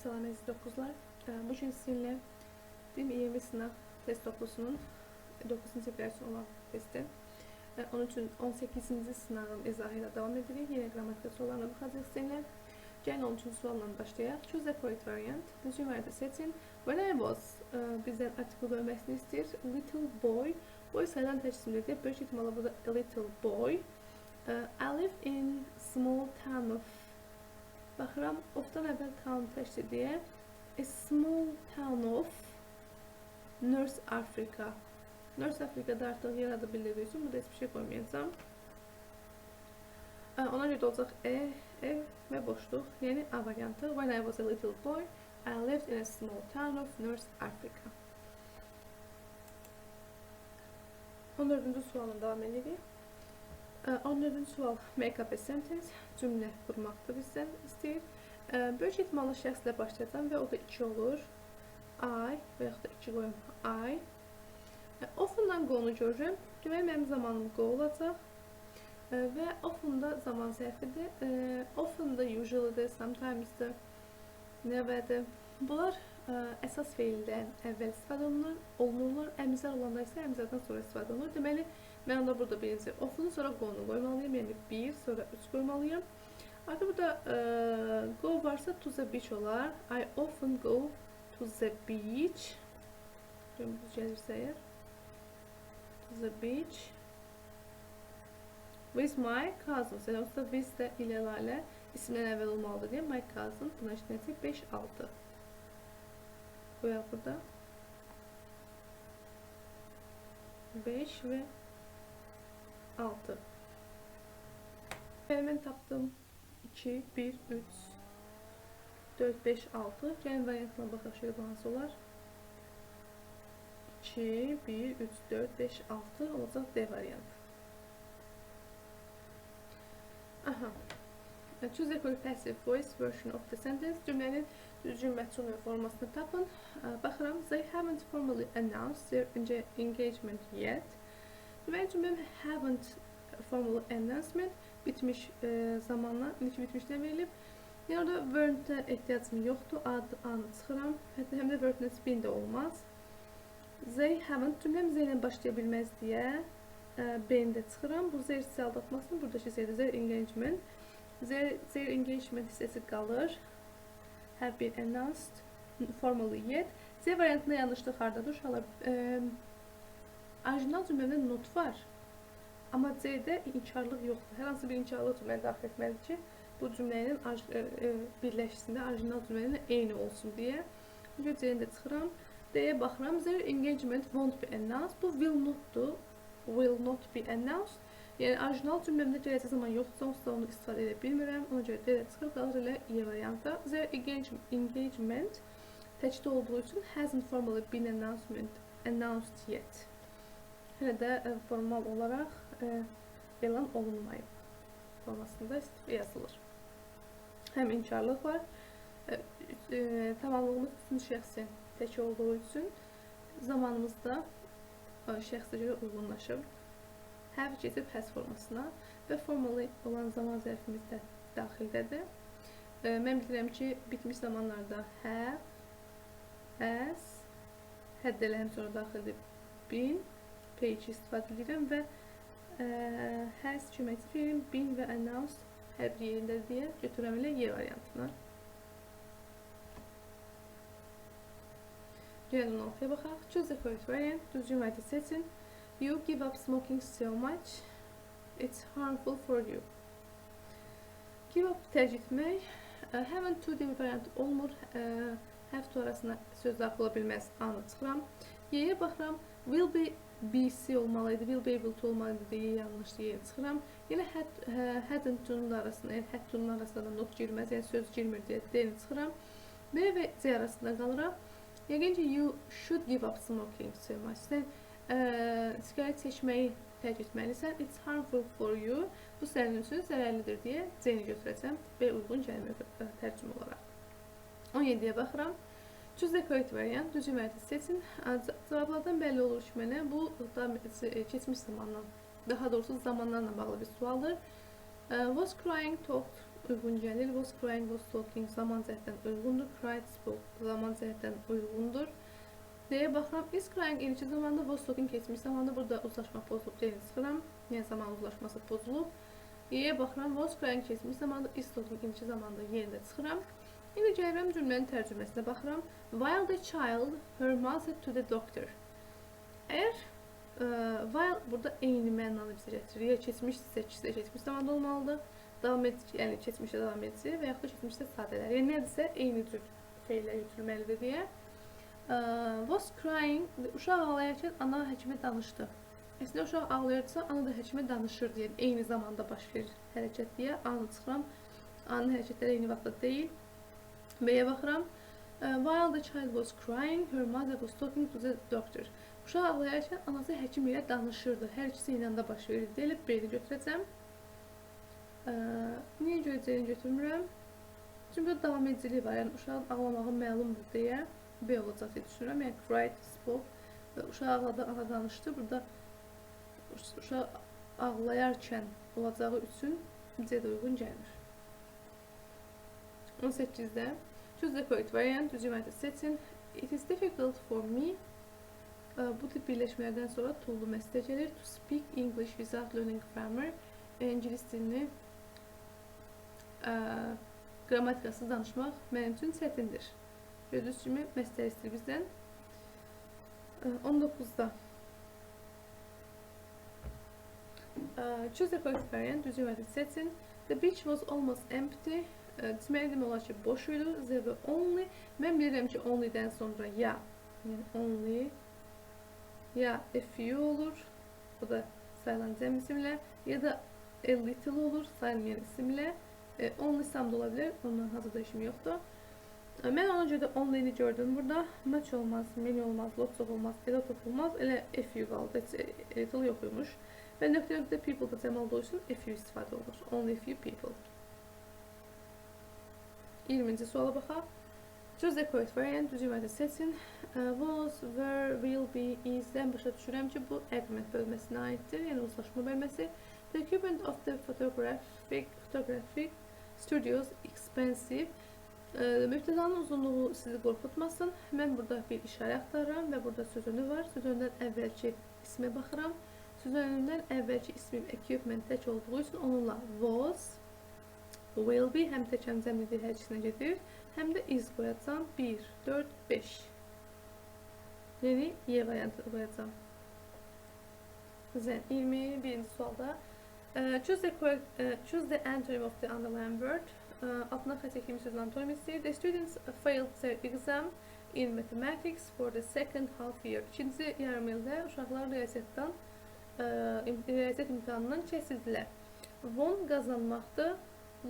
Salam əziz 9-lar. Bu gün sizinlə DİM-20 sınav test toplusunun 9-cu versiyonu olan testi. Onun üçün 18-ci sınavın izahı ilə davam edirik. Yeni qrammatika sorularına baxacağıq sizinlə. Gəlin 13-cü sualla başlayaq. Choose the correct variant. Düzgün variantı seçin. When I was bizdən article görməsini istəyir. Little boy. Boy sayılan təşkildir. Böyük ihtimalle burada a little boy. I live in small town of. Baxıram, ofdan əvvəl town təşkil deyə. A small town of North Africa. North Africa'da artıq yaradı bildirdiği üçün burada hiçbir şey koymayacağım. Ona görə olacaq ev və boşluq. Yəni A variantı. When I was a little boy, I lived in a small town of North Africa. 14-cü sualın davam edirik. 14-cü sual, make up a sentence, cümlə qurmaqdır bizdən istəyir. Böyük ehtimalle şəxslə başlayacağım və o da 2 olur. I və yaxud da 2 qoyum I. Often-dan qonu görürəm. Deməli, mənim zamanım go olacaq. Və often-da zaman zərfidir. Often-da usually-dir, sometimes-dir, never-dir. Bunlar əsas feildən əvvəl istifadə olunurlar. Əmizlər olanda isə əmizlərdən sonra istifadə olunur. Deməli, mən onda burada birinci often sonra go'nu qoymalıyım. Yəni 1 sonra 3 qoymalıyım. Artıq burada go varsa to the beach olar. I often go to the beach. Dümdüz gəlirsə əgər. To the beach. With my cousins. Yəni orada with də ilə lalə isimdən əvvəl olmalıdır deyə my cousin. Buna işləyəcək 5-6. Qoyaq burada. 5 və 6. Mən tapdım 2, 1, 3, 4, 5, 6. Gəlin variantına baxaq şöyle hansı olar. 2, 1, 3, 4, 5, 6 olacaq D variantı. Aha. Choose the correct passive voice version of the sentence. Cümlənin düzgün məchul formasını tapın. Baxıram, they haven't formally announced their engagement yet. Deməli, cümləm haven't formal announcement bitmiş zamanla, necə bitmişdən verilib. Yəni orada weren't-ə ehtiyacım yoxdur. Anı çıxıram. Hətta həm də weren't spin də olmaz. They haven't cümləm Z ilə başlaya bilməz deyə B-ni də çıxıram. Bu Z hissə aldatmasını buradakı Z-də their engagement. Their engagement hissəsi qalır. Have been announced formally yet. Z variantında yanlışlıq hardadır uşaqlar? Orijinal cümlədə not var. Amma C-də inkarlıq yoxdur. Hər hansı bir inkarlıq cümlə daxil etməlidir ki, bu cümlənin birləşisində orijinal cümlənin eyni olsun deyə. Çünki C-ni də çıxıram. D-yə baxıram. Their engagement won't be announced. Bu will notdur. Will not be announced. Yəni orijinal cümləmdə gələcək zaman yoxdursa, onsuz da onu istifadə edə bilmirəm. Ona görə D-də çıxır, qalır elə E variantı. Their engagement təkdə olduğu üçün hasn't formally been announced yet. Hələ də formal olaraq elan olunmayıb formasında yazılır. Həm inkarlıq var. Tamamlığımız bütün şəxsin tək olduğu üçün zamanımızda şəxsə görə uyğunlaşır. Have keçib has formasına və formalı olan zaman zərfimiz də daxildədir. Mən bilirəm ki, bitmiş zamanlarda have, has, həddələrim sonra daxildir been, page istifadə edirəm və has cümləsi verim, been və announced hər bir yerində deyə götürəm elə Y variantına. Gəlin 16-ya baxaq. Choose the correct variant. Düzgün variantı seçin. You give up smoking so much, it's harmful for you. Give up tercih etmək. Həmən to deyə bir variant olmur. Have to arasına söz daxil ola bilməz. Anı çıxıram. Y-yə baxıram. Will be BC olmalıydı. Will be able to olmalıydı deyə yanlış deyə çıxıram. Yenə hadn't to-nun arasında, yəni had to-nun arasında da not girməz, yəni söz girmir deyə D-ni çıxıram. B və C arasında qalıram. Yəqin ki, you should give up smoking so much. Sən sigaret çəkməyi tərcih etməlisən. It's harmful for you. Bu sənin üçün zərərlidir deyə C-ni götürəcəm. B uyğun kəlmə tərcümə olaraq. 17-yə baxıram. Choose the correct variant. Düzgün variantı seçin. Cavablardan bəlli olur ki, mənə bu keçmiş zamandan, daha doğrusu zamanlarla bağlı bir sualdır. Was crying talked uyğun gəlir. Was crying, was talking zaman cəhətdən uyğundur. Cried, spoke zaman cəhətdən uyğundur. Deyə baxıram. Is crying ilki zamanda, was talking keçmiş zamanda. Burada uzlaşma pozulub deyil çıxıram. Yəni zaman uzlaşması pozulub. Y'yə baxıram. Was crying keçmiş zamanda, is talking ilki zamanda yerində çıxıram. İndi gəlirəm cümlənin tərcüməsinə baxıram. While the child, her mom said to the doctor. Əgər while burada eyni mənalı bizə gətirir. Ya keçmişdirsə, keçmiş zamanda olmalıdır. Davam edici, yəni keçmişdə davam edici və yaxud da keçmişdə sadələr. Yəni nədirsə eyni cür feillər götürülməlidir deyə. Was crying, uşaq ağlayarkən ana həkimə danışdı. Əslində uşaq ağlayırsa, ana da həkimə danışır deyə, eyni zamanda baş verir hərəkət deyə. Anı çıxıram, anın hərəkətləri eyni vaxtda deyil. B-yə baxıram. While the child was crying, her mother was talking to the doctor. Uşaq ağlayarkən anası həkim ilə danışırdı. Hər ikisi eyni anda baş verir deyə B-ni götürəcəm. Niyə görəcəyini götürmürəm? Çünki burada davam ediciliyi var. Yəni uşağın ağlamağı məlumdur deyə B olacaq deyə düşünürəm. Yəni cried, spoke və uşaq ağladı, ana danışdı. Burada uşaq ağlayarkən olacağı üçün C-də uyğun gəlir. 18-də choose the correct variant, düzgün variantı seçin. It is difficult for me. Bu tip birləşmələrdən sonra tullu məsələ gəlir. To speak English without learning grammar. İngilis dilini qrammatikasız danışmaq mənim üçün çətindir. Gördüyünüz kimi məsələ istəyir bizdən. 19-da choose the correct variant, düzgün variantı seçin. The beach was almost empty. Deməli demək olar ki, boş idi. There were only. Mən bilirəm ki, only-dən sonra ya, yəni only, ya a few olur. Bu da sayılan cəm isimlə. Ya da a little olur, sayılmayan isimlə. Only some da olabilir. Ondan hazırda işim yoxdur. Mən ona görə də only-ni gördüm burada. Much olmaz, many olmaz, lots of olmaz, a lot of olmaz. Elə a few qaldı. A little yoxuymuş. Və nöqtə people da cəm olduğu üçün a few istifadə olur. Only a few people. 20-ci suala baxaq. Choose the correct variant, düzgün variantı seçin. Was, were, will be, is-dən başa düşürəm ki, bu argument bölməsinə aiddir, yəni uzlaşma bölməsi. The equipment of the photographic studios expensive. Mübtədanın uzunluğu sizi qorxutmasın. Mən burada bir işarə axtarıram və burada söz önü var. Söz önündən əvvəlki ismə baxıram. Söz önündən əvvəlki ismim equipment tək olduğu üçün onunla was, will be həm tək həm cəmlidir hər ikisinə gedir. Həm də is qoyacam. 1, 4, 5. Yəni Y variantı qoyacam. 21-ci sualda choose the antonym of the underlined word. Altına xətt çəkdiyim sözün antonim istəyir. The students failed their exam in mathematics for the second half year. İkinci yarım ildə uşaqlar riyaziyyat imtahanından keçirdilər. Won qazanmaqdır.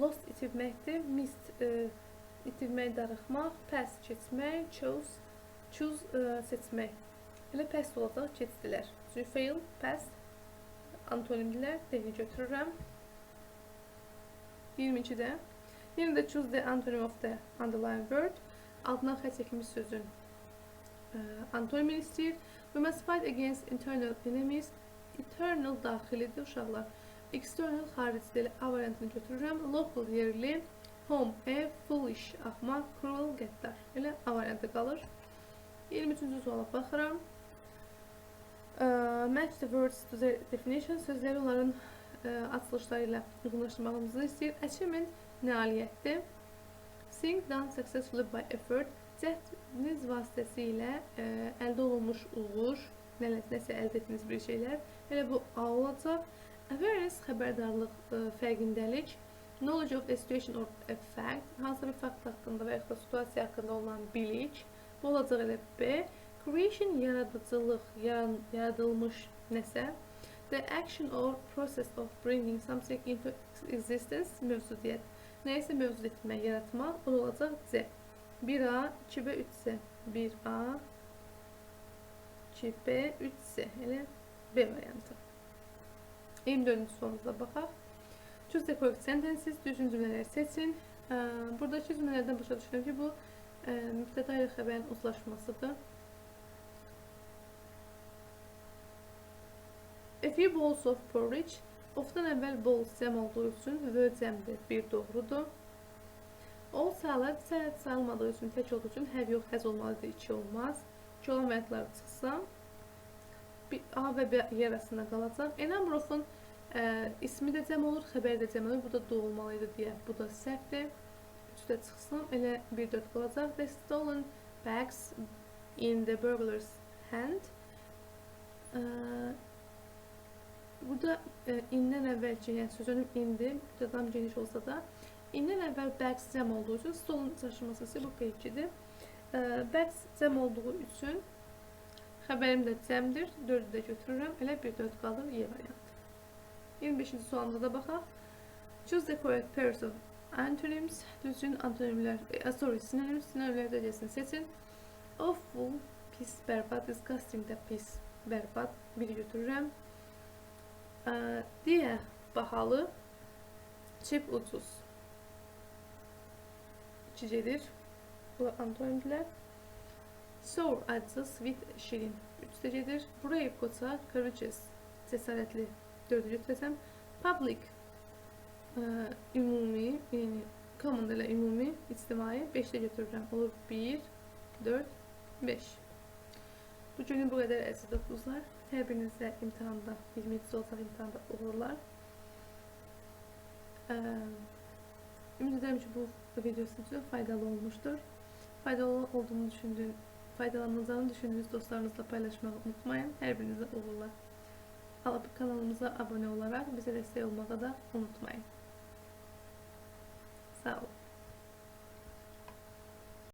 Lost itirməkdir. Missed itirmək, darıxmaq. Pass keçmək. Choose seçmək. Elə pass olacaq, keçdilər. Çünki fail, pass antonimdilər. D-ni götürürəm. 22-də yenə də choose the antonym of the underlined word. Altına xətt çəkilmiş sözün antonimini istəyir. We must fight against internal enemies. Internal daxilidir uşaqlar. External xaricidir. A variantını götürürəm. Local yerli. Home ev. Foolish axmaq. Cruel qəddar. Elə A variantı qalır. 23-cü suala baxıram. Match the words to the definition. Sözləri onların açılışları ilə uyğunlaşdırmağımızı istəyir. Achievement nailiyyətdir. Sing done successfully by effort. Cəhdiniz vasitəsilə əldə olunmuş uğur, nəsə əldə etdiyiniz bir şeylər. Elə bu A olacaq. Awareness xəbərdarlıq, fərqindəlik. Knowledge of a situation or a fact. Hansısa bir fakt haqqında və ya da situasiya haqqında olan bilik. Bu olacaq elə B. Creation yaradıcılıq, yaradılmış nəsə. The action or process of bringing something into existence, mövcudiyyət. Nəyəsə mövcud etmək, yaratmaq, o olacaq C. 1A, 2B, 3C. 1A, 2B, 3C. Elə B variantı. 24-cü sorumuza baxaq. Choose the correct sentences, düzgün cümlələri seçin. Buradakı cümlələrdən başa düşürəm ki, bu mübtəda ilə xəbərin uzlaşmasıdır. A few bowls of porridge Ofdan əvvəl bol cəm olduğu üçün v cəmdir, bir doğrudur. Ol sayılar sənəd sayılmadığı üçün, tək olduğu üçün həv yox, həz olmalıdır, 2 olmaz. 2 olan variantları çıxsa, A və B arasında qalacaq. A number of-un ismi də cəm olur, xəbəri də cəm olur. Bu da do olmalıydı deyə, bu da səhvdir. 3 də çıxsın, elə 1-4 qalacaq. The stolen bags in the burglar's hand. Burada indən əvvəlki, yəni sözünün indi, burada tam geniş olsa da, indən əvvəl bags cəm olduğu üçün, stolen çaşırması isə bu P2-dir. Bags cəm olduğu üçün, xəbərim də cəmdir, 4-ü də götürürəm, elə 1-4 qalır, Y variantı. 25-ci sualımıza da baxaq. Choose the correct pairs of antonyms. Düzgün antonimlər, sinonimlər dərəcəsini seçin. Awful, pis, bərbad, disgusting də pis, bərbad, 1-i götürürəm. Deyə, bahalı, cheap, ucuz. 2 gedir. Bu antonimlər. Sour, acı, sweet, şirin. 3 də gedir. Brave, qoça, courageous, cəsarətli. 4-ü götürəcəm. Public, ümumi, yəni common ilə ümumi, ictimai. 5 də götürürəm. Olur 1, 4, 5. Bu günün bu qədər əziz dostlar. Hər birinizdə imtihanda, 27 olsaq imtihanda olurlar. Ümid edirəm ki, bu video sizin üçün faydalı olmuşdur. Faydalanacağını düşündüyünüz dostlarınızla paylaşmağı unutmayın. Hər birinizdə olurlar. Kanalımıza abunə olaraq bizə dəstək olmağı da unutmayın. Sağ olun.